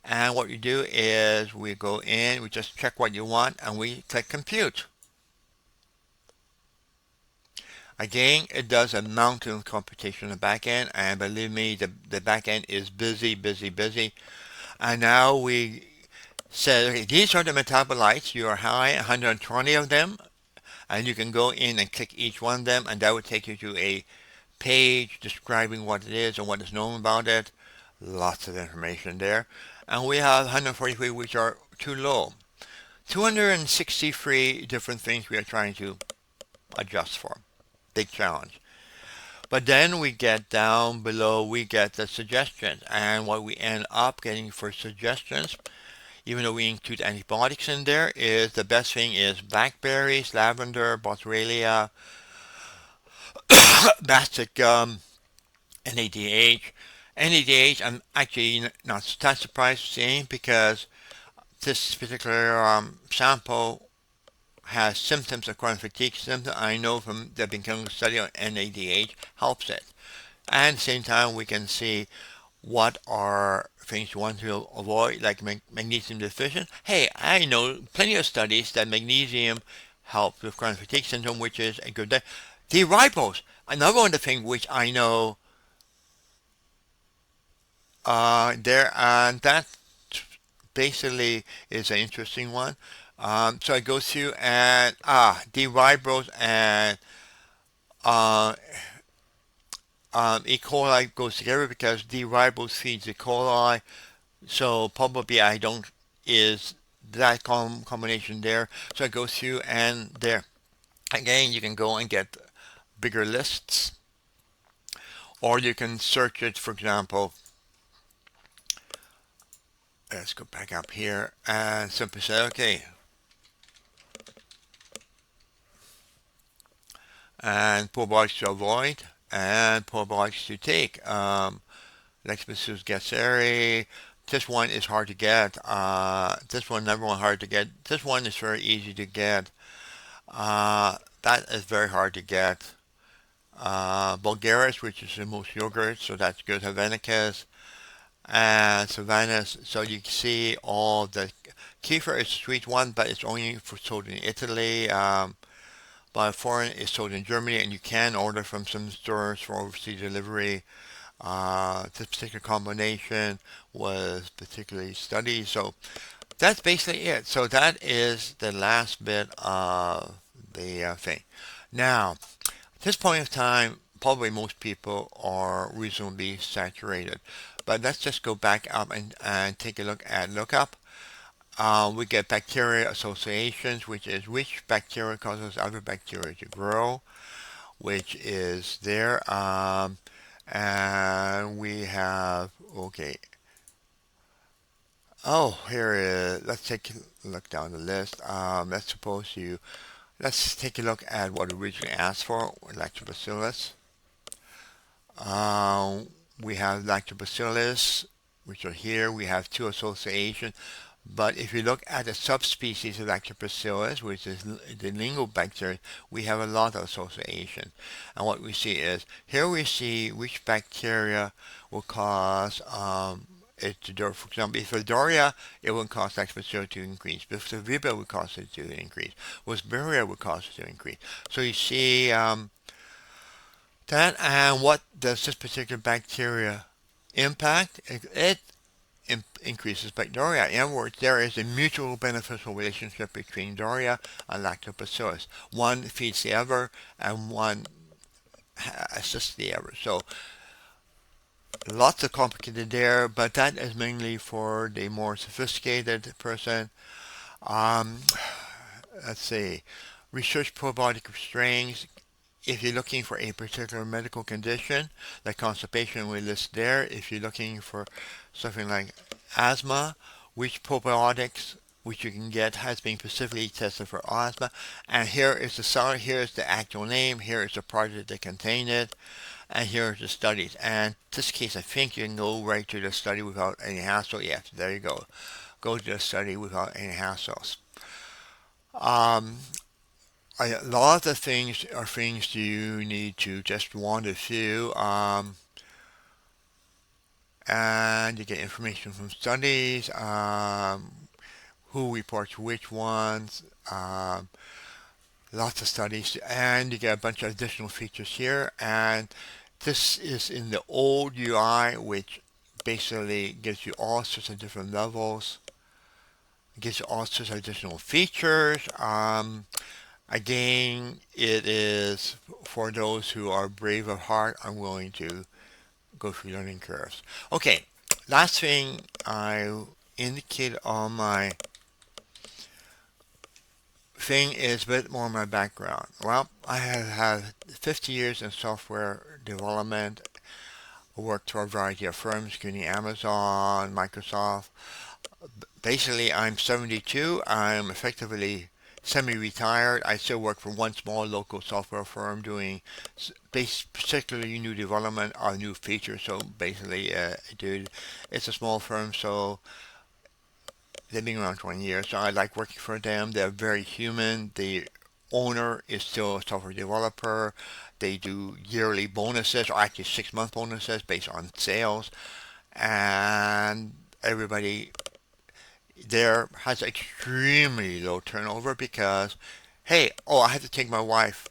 And what you do is we go in, we just check what you want, and we click compute. Again, it does a mountain of computation in the back end, and believe me, the back end is busy, busy, busy. And now we said, okay, these are the metabolites. You are high, 120 of them, and you can go in and click each one of them, and that would take you to a page describing what it is and what is known about it. Lots of information there. And we have 143 which are too low. 263 different things we are trying to adjust for. Big challenge. But then we get down below, we get the suggestions, and what we end up getting for suggestions, even though we include antibiotics in there, is the best thing is blackberries, lavender, boswellia, mastic gum, NADH. NADH, I'm actually not that surprised to see because this particular sample has symptoms of chronic fatigue symptoms. I know from the clinical study on NADH helps it. And at the same time, we can see what are things you want to avoid, like magnesium deficient. Hey, I know plenty of studies that magnesium help with chronic fatigue syndrome, which is a good day. D-ribose, another one of the things which I know there, and that basically is an interesting one. So I go through and D-ribose and uh, E. coli goes together because D-ribose feeds E. coli. So probably I don't is that combination there. So I go through and there again you can go and get bigger lists, or you can search it. For example, let's go back up here and simply say okay, and probiotics to avoid and probiotics to take. Lactobacillus gasseri. This one is hard to get. This one, number one, hard to get. This one is very easy to get. That is very hard to get. Bulgaris, which is in most yogurts, so that's good. Havanicus and Savannah's. So you can see all the kefir is a sweet one, but it's only for sold in Italy. By foreign is sold in Germany, and you can order from some stores for overseas delivery. This particular combination was particularly studied. So that's basically it. So that is the last bit of the thing. Now, at this point of time, probably most people are reasonably saturated. But let's just go back up and take a look at lookup. We get bacteria associations, which is which bacteria causes other bacteria to grow, which is there. And we have, okay. Oh, here is, let's take a look down the list. Let's take a look at what originally asked for, lactobacillus. We have lactobacillus, which are here. We have two associations. But if you look at the subspecies of lactobacillus, which is the lingual bacteria, we have a lot of association. And what we see is, here we see which bacteria will cause it to, for example, if Doria, it will cause lactobacillus to increase. If Vibrio would cause it to increase. Wasburia would cause it to increase. So you see that, and what does this particular bacteria impact? It increases bacteria. In other words, there is a mutual beneficial relationship between Doria and lactobacillus. One feeds the other, and one assists the other. So lots of complicated there, but that is mainly for the more sophisticated person. Um, let's see, research probiotic strains. If you're looking for a particular medical condition, like constipation, we list there. If you're looking for something like asthma, which probiotics which you can get has been specifically tested for asthma. And here is the seller, here is the actual name, here is the project that contain it, and here are the studies. And in this case, I think you can go right to the study without any hassle. Yes, there you go. Go to the study without any hassles. Um, a lot of the things are things you need to just want a few. And you get information from studies, who reports which ones, lots of studies, and you get a bunch of additional features here. And this is in the old UI, which basically gives you all sorts of different levels. It gives you all sorts of additional features. Again, it is for those who are brave of heart and willing to go through learning curves. Okay, last thing I indicate on my thing is a bit more my background. Well, I have had 50 years in software development. I worked for a variety of firms, including Amazon, Microsoft. Basically, I'm 72. I'm effectively semi-retired. I still work for one small local software firm doing particularly new development or new features. So basically, dude, it's a small firm, so they've been around 20 years. So I like working for them. They're very human. The owner is still a software developer. They do yearly bonuses, or actually 6-month bonuses based on sales. And everybody there has extremely low turnover because hey, oh, I have to take my wife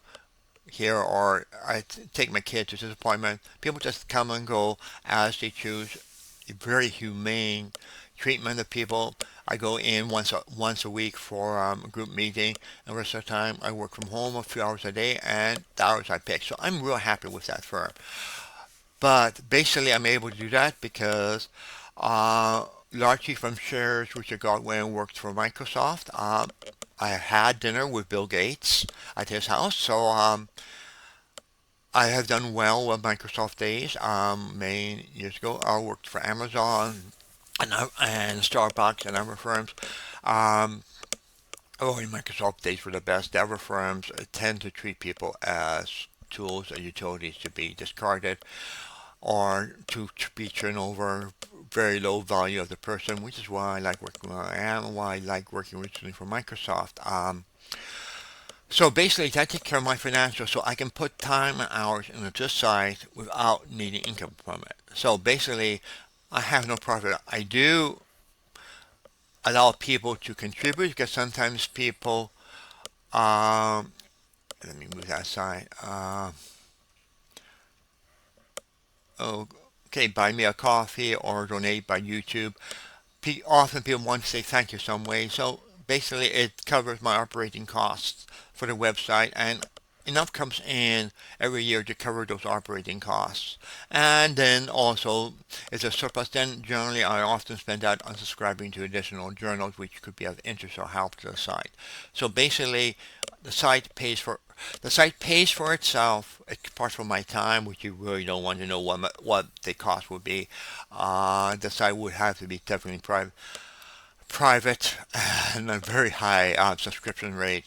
here, or take my kid to this appointment. People just come and go as they choose. A very humane treatment of people. I go in once a week for a group meeting, and the rest of the time I work from home a few hours a day, and the hours I pick. So I'm real happy with that firm. But basically, I'm able to do that because uh, largely from shares which I got when I worked for Microsoft. I had dinner with Bill Gates at his house, so I have done well with Microsoft days. Many years ago, I worked for Amazon and Starbucks and other firms. Um, oh, in Microsoft days were the best. The other firms tend to treat people as tools or utilities to be discarded or to be turned over. Very low value of the person, which is why I like working where I am and why I like working originally for Microsoft. So basically, that takes care of my financials, so I can put time and hours into this site without needing income from it. So basically, I have no profit. I do allow people to contribute because sometimes people, um, let me move that aside. Oh, okay, buy me a coffee or donate by YouTube. Often people want to say thank you some way. So basically, it covers my operating costs for the website, and enough comes in every year to cover those operating costs. And then also, if there's surplus, then generally I often spend that on subscribing to additional journals, which could be of interest or help to the site. So basically, the site pays for the site pays for itself. Apart from my time, which you really don't want to know what the cost would be. The site would have to be definitely private and a very high subscription rate.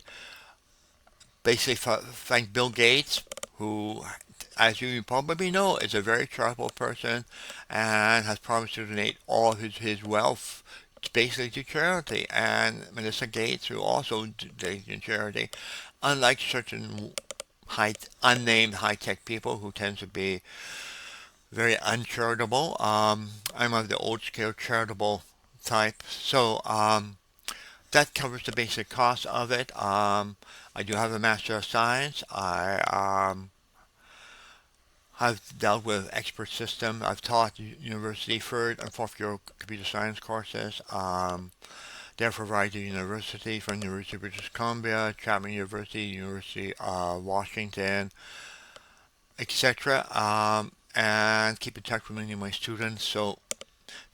Basically, thank Bill Gates, who, as you probably know, is a very charitable person and has promised to donate all his wealth basically to charity. And Melissa Gates, who also donates to charity, unlike certain unnamed high-tech people who tend to be very uncharitable. I'm of the old scale charitable type. So that covers the basic cost of it. I do have a Master of Science. I've dealt with expert system. I've taught university third and fourth year computer science courses. There for a variety of universities, from University of British Columbia, Chapman University, University of Washington, etc. And keep in touch with many of my students. So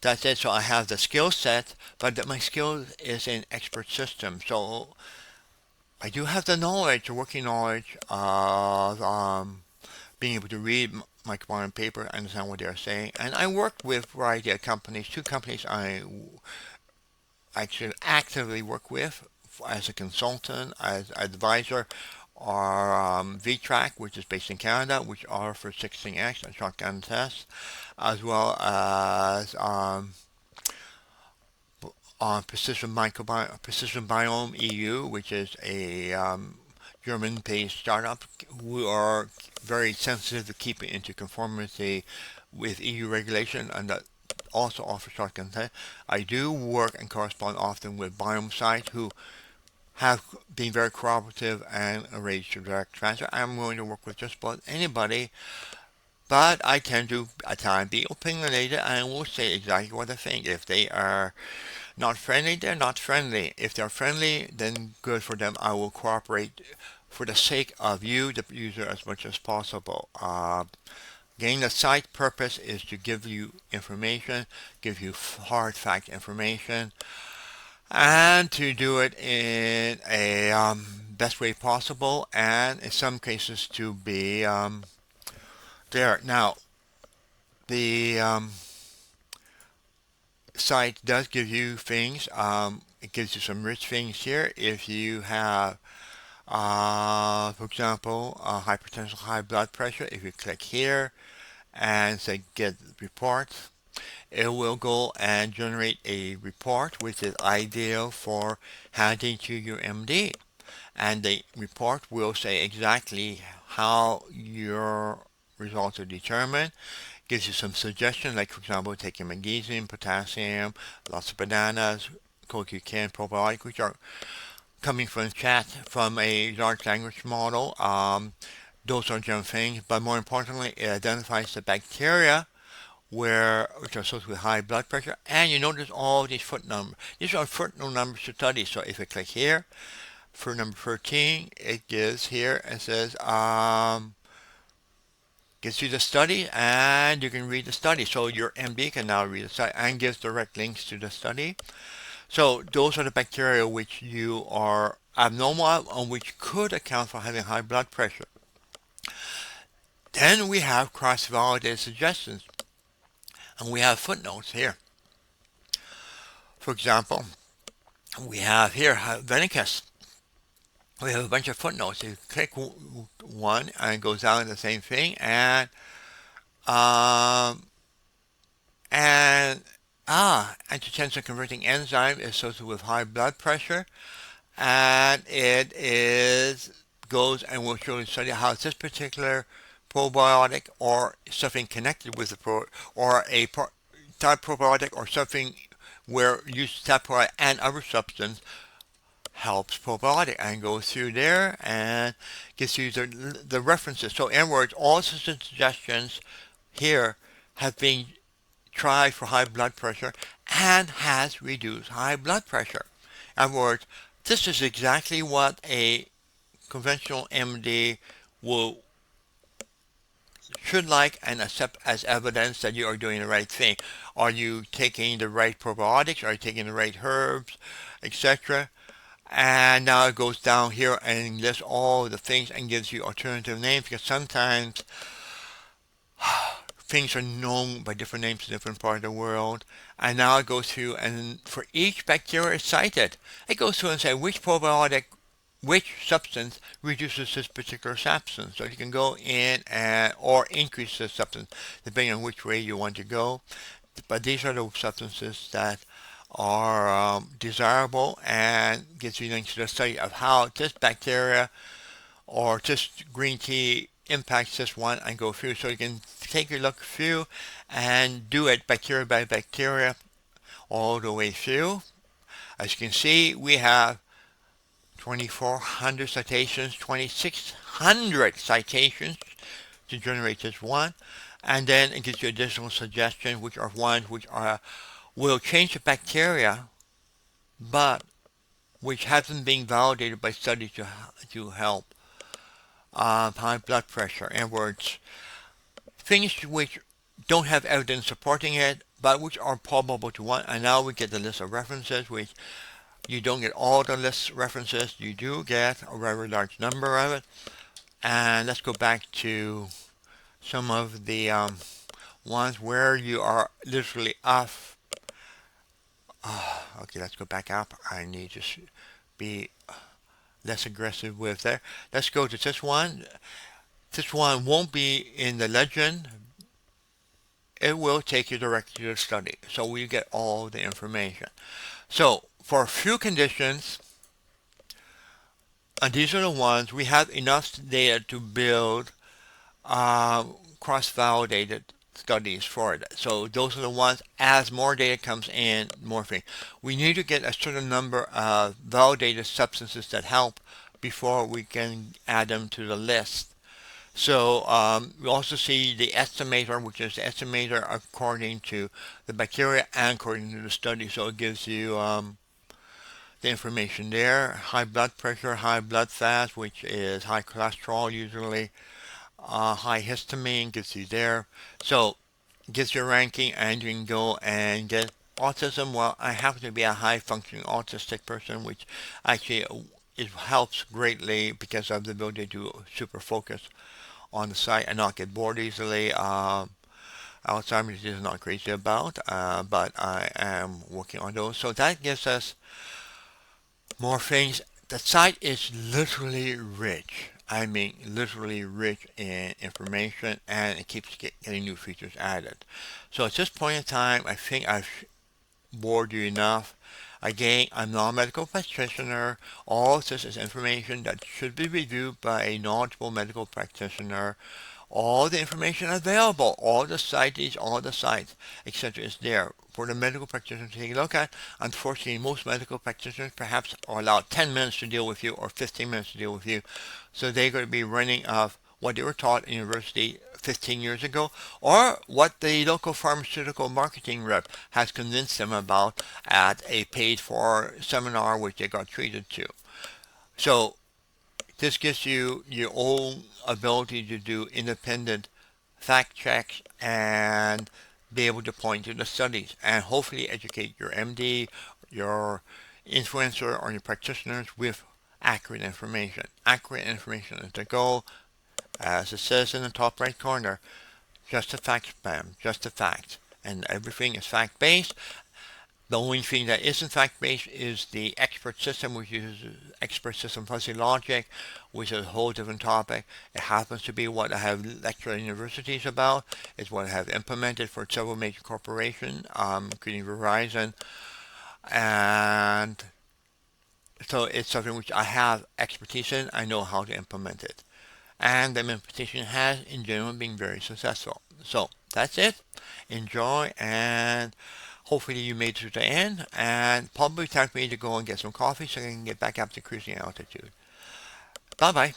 that's it. So I have the skill set, but my skill is in expert systems. So I do have the knowledge, the working knowledge of being able to read microbiome paper, understand what they're saying. And I work with a variety of companies. Two companies I actually actively work with as a consultant, as advisor, are VTrack, which is based in Canada, which offers 16X and shotgun tests, as well as Precision Biome EU, which is a German-based startup who are very sensitive to keeping into conformity with EU regulation, and that also offers shotgun tests. I do work and correspond often with Biome sites who have been very cooperative and arranged to direct transfer. I'm willing to work with just about anybody, but I tend to at times be opinionated and will say exactly what I think. If they are not friendly, they're not friendly. If they're friendly, then good for them. I will cooperate for the sake of you, the user, as much as possible. Again, the site purpose is to give you information, give you hard fact information, and to do it in a best way possible, and in some cases to be there. Now, the site does give you things. It gives you some rich things here. If you have, for example, hypertension, high blood pressure, if you click here and say get reports, it will go and generate a report which is ideal for handing to your MD. And the report will say exactly how your results are determined. Gives you some suggestions, like for example, taking magnesium, potassium, lots of bananas, CoQ10, probiotic, which are coming from chat from a large language model. Those are general things, but more importantly, it identifies the bacteria which are associated with high blood pressure. And you notice all these footnote numbers. These are footnote numbers to study. So if I click here for number 13, it gives here, it says, gives you the study, and you can read the study. So your MD can now read the study and gives direct links to the study. So those are the bacteria which you are abnormal and which could account for having high blood pressure. Then we have cross-validated suggestions, and we have footnotes here. For example, we have here Venicus. We have a bunch of footnotes. You click one and it goes down to the same thing, and angiotensin converting enzyme is associated with high blood pressure, and it goes and will show you study how this particular probiotic or something connected with the or a type probiotic or something where use type probiotic and other substance helps probiotic, and goes through there and gives you the references. So in other words, all the suggestions here have been tried for high blood pressure and has reduced high blood pressure. In other words, this is exactly what a conventional MD should like and accept as evidence that you are doing the right thing. Are you taking the right probiotics? Are you taking the right herbs, etc.? And now it goes down here and lists all the things and gives you alternative names, because sometimes things are known by different names in different parts of the world. And now it goes through, and for each bacteria cited, it goes through and say which probiotic, which substance reduces this particular substance. So you can go in or increase the substance depending on which way you want to go. But these are the substances that are desirable, and gives you links to the study of how this bacteria or this green tea impacts this one, and go through. So you can take a look through and do it bacteria by bacteria all the way through. As you can see, we have 2,400 citations, 2,600 citations to generate this one. And then it gives you additional suggestions, which are ones which will change the bacteria, but which hasn't been validated by studies to help high blood pressure. In other words, things which don't have evidence supporting it, but which are probable to want. And now we get the list of references, which you don't get all the list references. You do get a very large number of it. And let's go back to some of the ones where you are literally off. Okay, let's go back up. I need to be less aggressive with there. Let's go to this one. This one won't be in the legend. It will take you directly to the study, so we get all the information. So for a few conditions, and these are the ones we have enough data to build cross-validated studies for it. So those are the ones, as more data comes in, more things. We need to get a certain number of validated substances that help before we can add them to the list. So we also see the estimator, which is the estimator according to the bacteria and according to the study. So it gives you the information there. High blood pressure, high blood fat, which is high cholesterol usually. High histamine gives you there. So it gives you a ranking, and you can go and get autism. Well, I happen to be a high functioning autistic person, which actually it helps greatly because of the ability to super focus on the site and not get bored easily. Alzheimer's is not crazy about, but I am working on those. So that gives us more things. The site is literally rich. I mean, literally rich in information, and it keeps getting new features added. So at this point in time, I think I've bored you enough. Again, I'm not a medical practitioner. All of this is information that should be reviewed by a knowledgeable medical practitioner All the information available, all the sites, etc. is there for the medical practitioner to take a look at. Unfortunately, most medical practitioners perhaps are allowed 10 minutes to deal with you or 15 minutes to deal with you. So they're going to be running off what they were taught in university 15 years ago, or what the local pharmaceutical marketing rep has convinced them about at a paid for seminar which they got treated to. So this gives you your own ability to do independent fact checks and be able to point to the studies and hopefully educate your MD, your influencer, or your practitioners with accurate information. Accurate information is the goal. As it says in the top right corner, just a fact, spam, just a fact. And everything is fact based. The only thing that isn't fact-based is the expert system, which uses expert system fuzzy logic, which is a whole different topic. It happens to be what I have lectured at universities about. It's what I have implemented for several major corporations, including Verizon. And so it's something which I have expertise in. I know how to implement it. And the implementation has, in general, been very successful. So that's it. Enjoy, and hopefully you made it to the end, and probably time for me to go and get some coffee so I can get back up to cruising altitude. Bye bye.